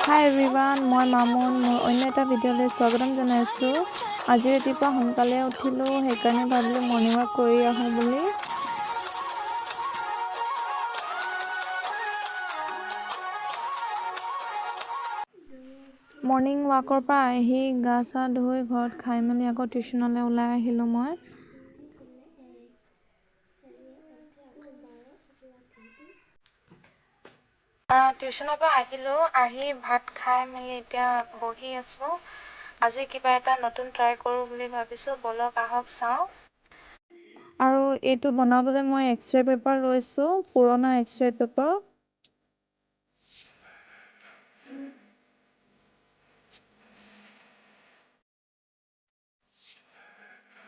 Hi everyone, মই মামুন মোৰ অন্য এটা ভিডিঅ'লৈ স্বাগতম জনাইছোঁ। আজি ৰাতিপুৱা সোনকালে উঠিলোঁ, সেইকাৰণে ভাবিলোঁ মৰ্ণিং ৱাক কৰি আহোঁ বুলি। মৰ্ণিং ৱাকৰ পৰা আহি গা চা ধুই ঘৰত খাই মেলি আকৌ টিউশ্যনলৈ ওলাই আহিলোঁ মই। টিউশ্যনৰ পৰা আহিলোঁ, আহি ভাত খাই মেলি এতিয়া বহি আছোঁ। আজি কিবা এটা নতুন ট্ৰাই কৰোঁ বুলি ভাবিছোঁ, বলক আহক চাওঁ। আৰু এইটো বনাবলৈ মই এক্সৰে পেপাৰ লৈছোঁ, পুৰণা এক্সৰে পেপাৰ।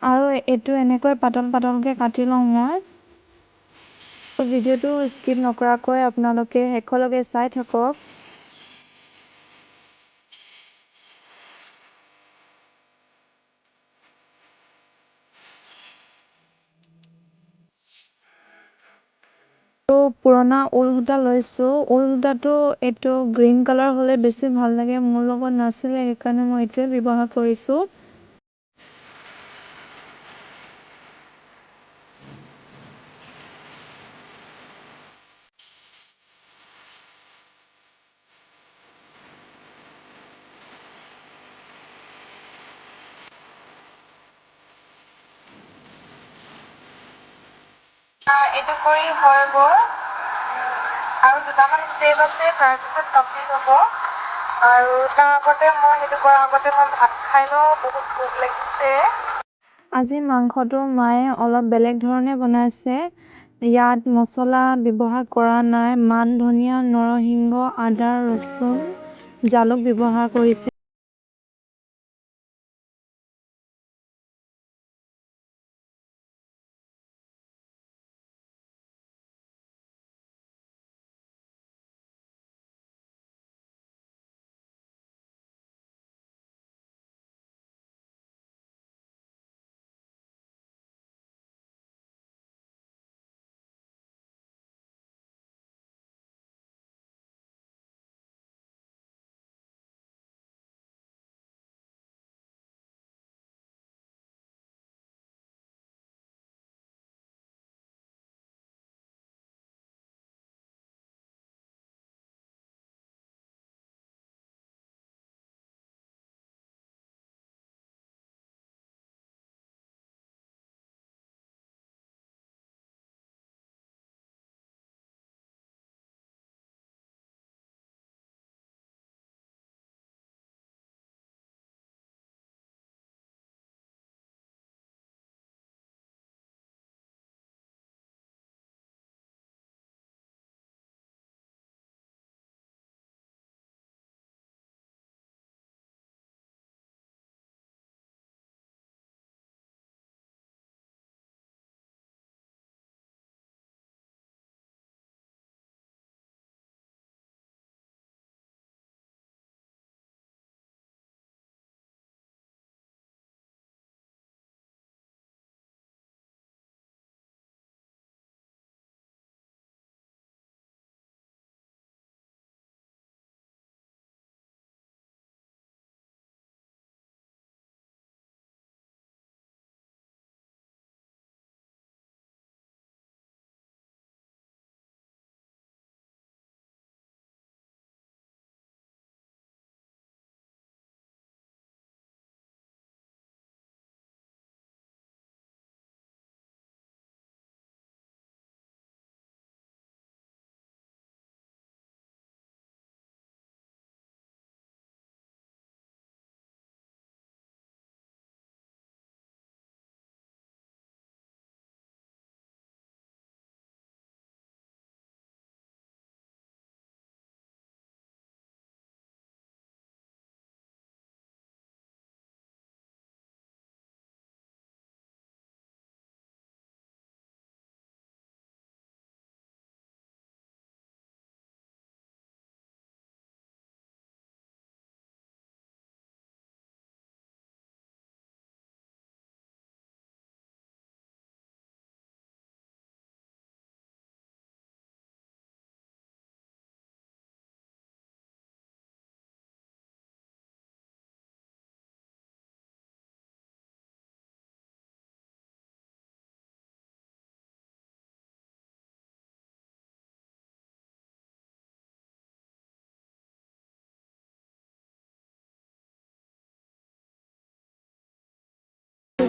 আৰু এইটো এনেকৈ পাতল পাতলকৈ কাটি লওঁ মই। ভিডিঅ'টো স্কিপ নকৰাকৈ আপোনালোকে শেষলৈকে চাই থাকক। পুৰণা ঊল সূতা লৈছোঁ। ঊল সূতাটো এইটো গ্ৰীণ কালাৰ হ'লে বেছি ভাল লাগে, মোৰ লগত নাছিলে সেইকাৰণে মই এইটোৱে ব্যৱহাৰ কৰিছোঁ। এইটো কৰি হৈ গ'ল আৰু দুটামান ষ্টেপ আছে, তাৰপিছত কমপ্লিট হ'ব। আৰু তাৰ আগতে মই সেইটো কৰাৰ আগতে মই ভাত খাই লওঁ, বহুত ভোক লাগিছে। আজি মাংসটো মায়ে অলপ বেলেগ ধৰণে বনাইছে। ইয়াত মছলা ব্যৱহাৰ কৰা নাই, মান ধনিয়া, নৰসিংহ, আদা, ৰচুন, জালুক ব্যৱহাৰ কৰিছে।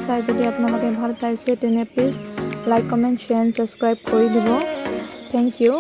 চাই যদি আপোনালোকে ভাল পাইছে তেনে please like comment share and subscribe কৰি দিব। Thank U.